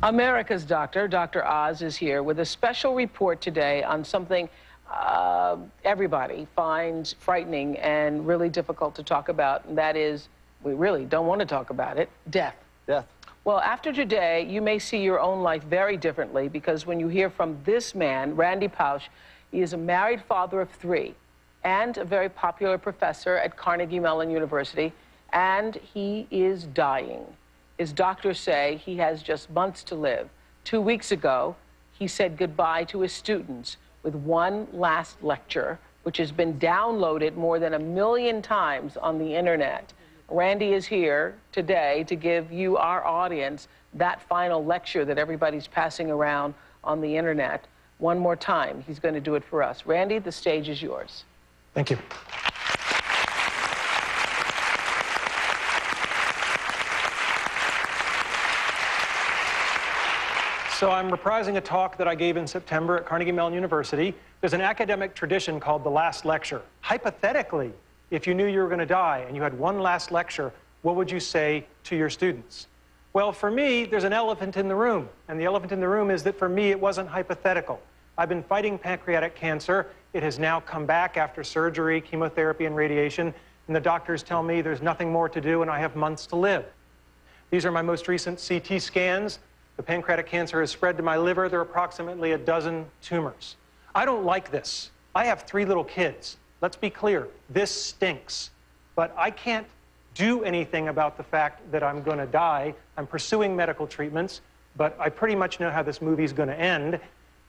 America's doctor, Dr. Oz, is here with a special report today on something everybody finds frightening and really difficult to talk about, and that is, we really don't want to talk about it, death. Death. Well, after today, you may see your own life very differently, because when you hear from this man, Randy Pausch, he is a married father of 3 and a very popular professor at Carnegie Mellon University, and he is dying. His doctors say he has just months to live. 2 weeks ago, he said goodbye to his students with one last lecture, which has been downloaded more than 1 million times on the internet. Randy is here today to give you, our audience, that final lecture that everybody's passing around on the internet. One more time, he's going to do it for us. Randy, the stage is yours. Thank you. So I'm reprising a talk that I gave in September at Carnegie Mellon University. There's an academic tradition called the last lecture. Hypothetically, if you knew you were going to die and you had one last lecture, what would you say to your students? Well, for me, there's an elephant in the room. And the elephant in the room is that for me, it wasn't hypothetical. I've been fighting pancreatic cancer. It has now come back after surgery, chemotherapy, and radiation. And the doctors tell me there's nothing more to do and I have months to live. These are my most recent CT scans. The pancreatic cancer has spread to my liver. There are approximately 12 tumors. I don't like this. I have 3 little kids. Let's be clear, this stinks. But I can't do anything about the fact that I'm going to die. I'm pursuing medical treatments, but I pretty much know how this movie's going to end.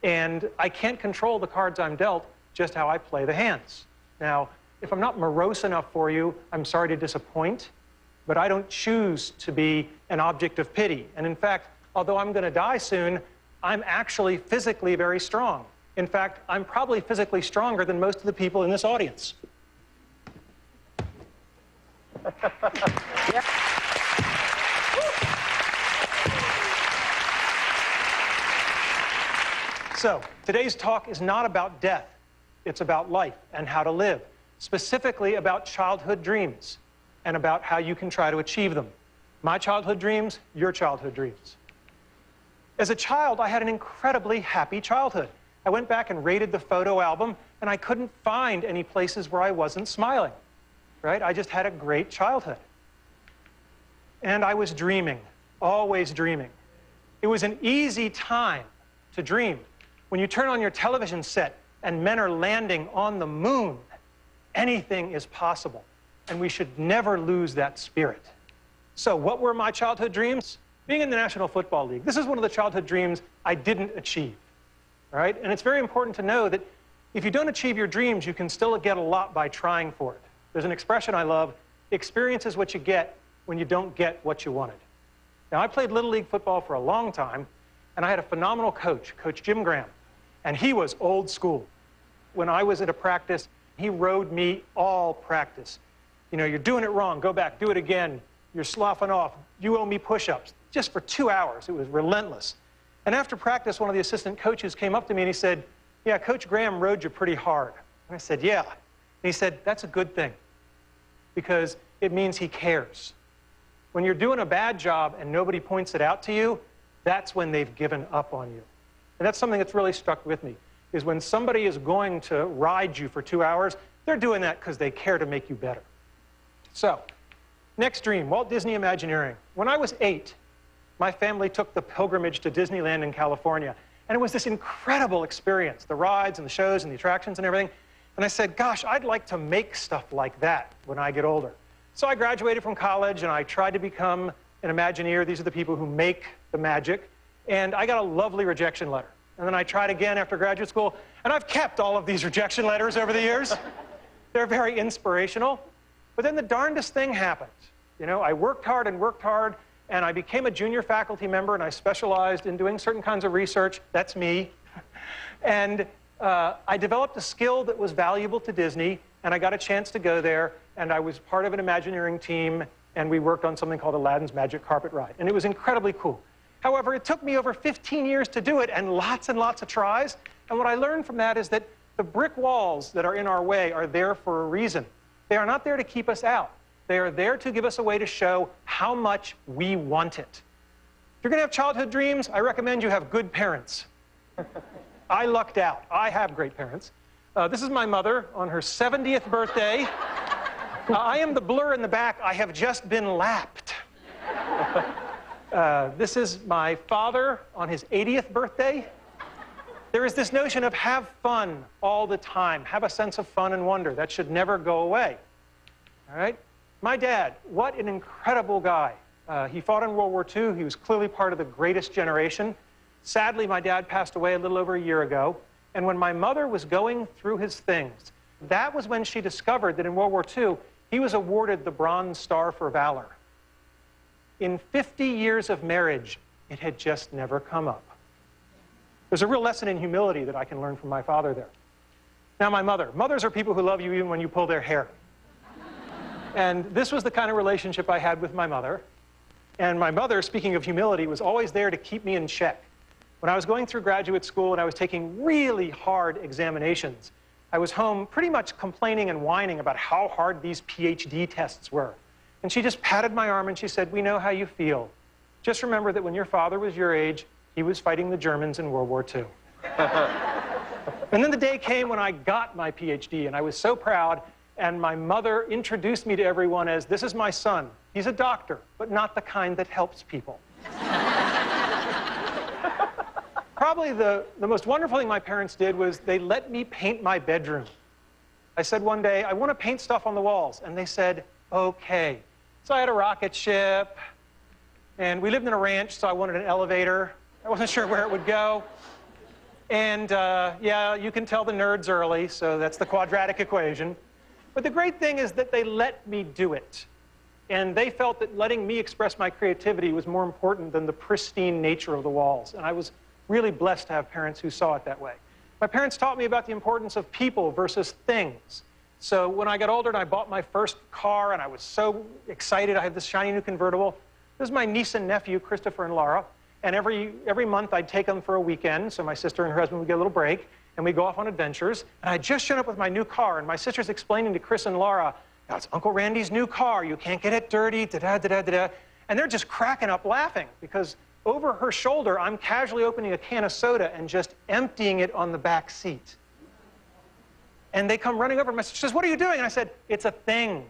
And I can't control the cards I'm dealt, just how I play the hands. Now, if I'm not morose enough for you, I'm sorry to disappoint, but I don't choose to be an object of pity. And in fact, although I'm going to die soon, I'm actually physically very strong. In fact, I'm probably physically stronger than most of the people in this audience. So, today's talk is not about death. It's about life and how to live, specifically about childhood dreams and about how you can try to achieve them. My childhood dreams, your childhood dreams. As a child, I had an incredibly happy childhood. I went back and rated the photo album, and I couldn't find any places where I wasn't smiling, right? I just had a great childhood. And I was dreaming, always dreaming. It was an easy time to dream. When you turn on your television set and men are landing on the moon, anything is possible, and we should never lose that spirit. So what were my childhood dreams? Being in the National Football League. This is one of the childhood dreams I didn't achieve, right? And it's very important to know that if you don't achieve your dreams, you can still get a lot by trying for it. There's an expression I love, experience is what you get when you don't get what you wanted. Now, I played Little League football for a long time, and I had a phenomenal coach, Coach Jim Graham, and he was old school. When I was at a practice, he rode me all practice. You know, you're doing it wrong, go back, do it again. You're sloughing off, you owe me push-ups. Just for 2 hours. It was relentless. And after practice, one of the assistant coaches came up to me and he said, "Yeah, Coach Graham rode you pretty hard." And I said, "Yeah." And he said, "That's a good thing, because it means he cares. When you're doing a bad job and nobody points it out to you, that's when they've given up on you." And that's something that's really stuck with me, is when somebody is going to ride you for 2 hours, they're doing that because they care to make you better. So, next dream, Walt Disney Imagineering. When I was 8, my family took the pilgrimage to Disneyland in California. And it was this incredible experience, the rides and the shows and the attractions and everything. And I said, gosh, I'd like to make stuff like that when I get older. So I graduated from college and I tried to become an Imagineer. These are the people who make the magic. And I got a lovely rejection letter. And then I tried again after graduate school. And I've kept all of these rejection letters over the years. They're very inspirational. But then the darndest thing happened. You know, I worked hard, and I became a junior faculty member, and I specialized in doing certain kinds of research. That's me. And I developed a skill that was valuable to Disney, and I got a chance to go there, and I was part of an Imagineering team, and we worked on something called Aladdin's Magic Carpet Ride, and it was incredibly cool. However, it took me over 15 years to do it, and lots of tries, and what I learned from that is that the brick walls that are in our way are there for a reason. They are not there to keep us out. They are there to give us a way to show how much we want it. you're going to have childhood dreams, I recommend you have good parents. I lucked out. I have great parents. This is my mother on her 70th birthday. I am the blur in the back. I have just been lapped. This is my father on his 80th birthday. There is this notion of have fun all the time. Have a sense of fun and wonder. That should never go away. All right? My dad, what an incredible guy. He fought in World War II. He was clearly part of the greatest generation. Sadly, my dad passed away a little over a year ago. And when my mother was going through his things, that was when she discovered that in World War II, he was awarded the Bronze Star for Valor. In 50 years of marriage, it had just never come up. There's a real lesson in humility that I can learn from my father there. Now, my mother. Mothers are people who love you even when you pull their hair. And this was the kind of relationship I had with my mother. And my mother, speaking of humility, was always there to keep me in check. When I was going through graduate school and I was taking really hard examinations, I was home pretty much complaining and whining about how hard these PhD tests were. And she just patted my arm and she said, "We know how you feel. Just remember that when your father was your age, he was fighting the Germans in World War II." And then the day came when I got my PhD, and I was so proud, and my mother introduced me to everyone as, "This is my son. He's a doctor, but not the kind that helps people." Probably the most wonderful thing my parents did was they let me paint my bedroom. I said one day, "I want to paint stuff on the walls." And they said, "Okay." So I had a rocket ship, and we lived in a ranch, so I wanted an elevator. I wasn't sure where it would go. And yeah, you can tell the nerds early, so that's the quadratic equation. But the great thing is that they let me do it. And they felt that letting me express my creativity was more important than the pristine nature of the walls. And I was really blessed to have parents who saw it that way. My parents taught me about the importance of people versus things. So when I got older and I bought my first car and I was so excited, I had this shiny new convertible. This is my niece and nephew, Christopher and Laura. And every month I'd take them for a weekend, so my sister and her husband would get a little break, and we'd go off on adventures. And I'd just shown up with my new car, and my sister's explaining to Chris and Laura, "That's Uncle Randy's new car. You can't get it dirty, da-da-da-da-da." And they're just cracking up laughing, because over her shoulder, I'm casually opening a can of soda and just emptying it on the back seat. And they come running over. My sister says, "What are you doing?" And I said, "It's a thing.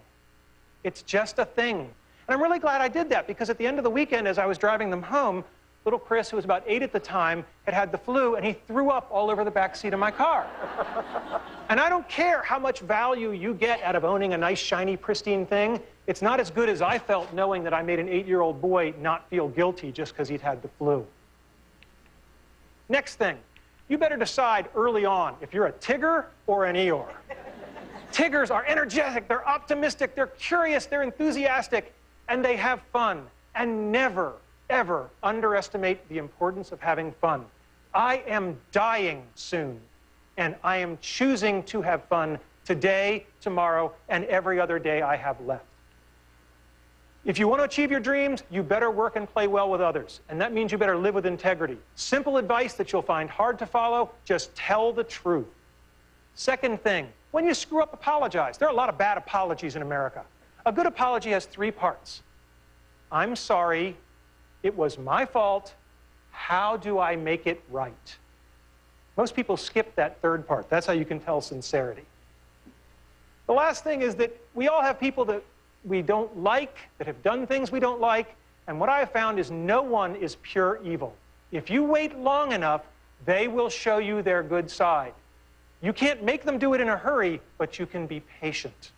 It's just a thing." And I'm really glad I did that, because at the end of the weekend, as I was driving them home, little Chris, who was about 8 at the time, had the flu, and he threw up all over the back seat of my car. And I don't care how much value you get out of owning a nice, shiny, pristine thing. It's not as good as I felt knowing that I made an 8-year-old boy not feel guilty just because he'd had the flu. Next thing, you better decide early on if you're a Tigger or an Eeyore. Tiggers are energetic, they're optimistic, they're curious, they're enthusiastic, and they have fun. And never, ever underestimate the importance of having fun. I am dying soon, and I am choosing to have fun today, tomorrow, and every other day I have left. If you want to achieve your dreams, you better work and play well with others, and that means you better live with integrity. Simple advice that you'll find hard to follow: just tell the truth. Second thing, when you screw up, apologize. There are a lot of bad apologies in America. A good apology has 3 parts. I'm sorry. It was my fault. How do I make it right? Most people skip that 3rd part. That's how you can tell sincerity. The last thing is that we all have people that we don't like, that have done things we don't like, and what I have found is no one is pure evil. If you wait long enough, they will show you their good side. You can't make them do it in a hurry, but you can be patient.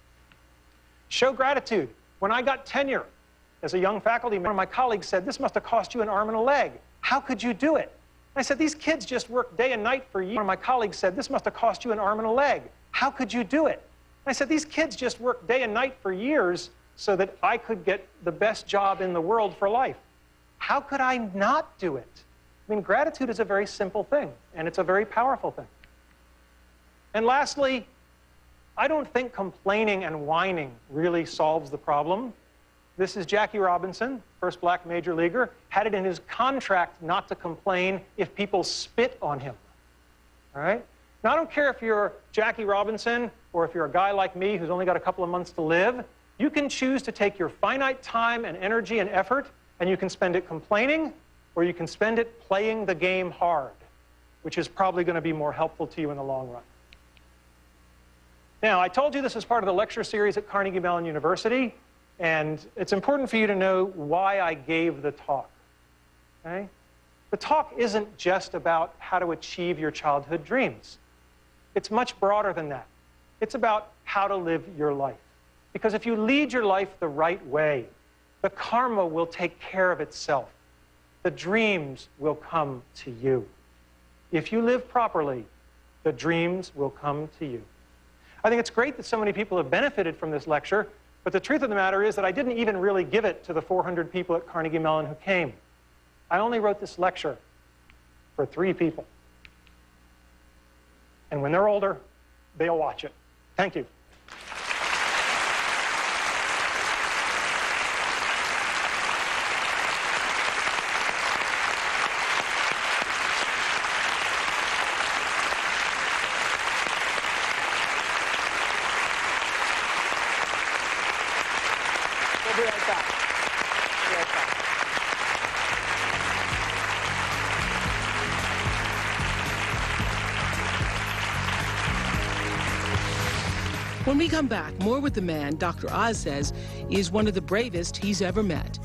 Show gratitude. When I got tenure as a young faculty member, my colleagues said, "This must have cost you an arm and a leg. How could you do it?" I said, "These kids just worked day and night for years." One of my colleagues said, "This must have cost you an arm and a leg. How could you do it?" I said, "These kids just worked day and night for years so that I could get the best job in the world for life. How could I not do it?" I mean, gratitude is a very simple thing, and it's a very powerful thing. And lastly, I don't think complaining and whining really solves the problem. This is Jackie Robinson, first black major leaguer, had it in his contract not to complain if people spit on him. All right? Now, I don't care if you're Jackie Robinson or if you're a guy like me who's only got a couple of months to live. You can choose to take your finite time and energy and effort, and you can spend it complaining, or you can spend it playing the game hard, which is probably going to be more helpful to you in the long run. Now, I told you this is part of the lecture series at Carnegie Mellon University, and it's important for you to know why I gave the talk. Okay? The talk isn't just about how to achieve your childhood dreams. It's much broader than that. It's about how to live your life. Because if you lead your life the right way, the karma will take care of itself. The dreams will come to you. If you live properly, the dreams will come to you. I think it's great that so many people have benefited from this lecture, but the truth of the matter is that I didn't even really give it to the 400 people at Carnegie Mellon who came. I only wrote this lecture for 3 people. And when they're older, they'll watch it. Thank you. We'll be right back. We'll be right back. When we come back, more with the man Dr. Oz says is one of the bravest he's ever met.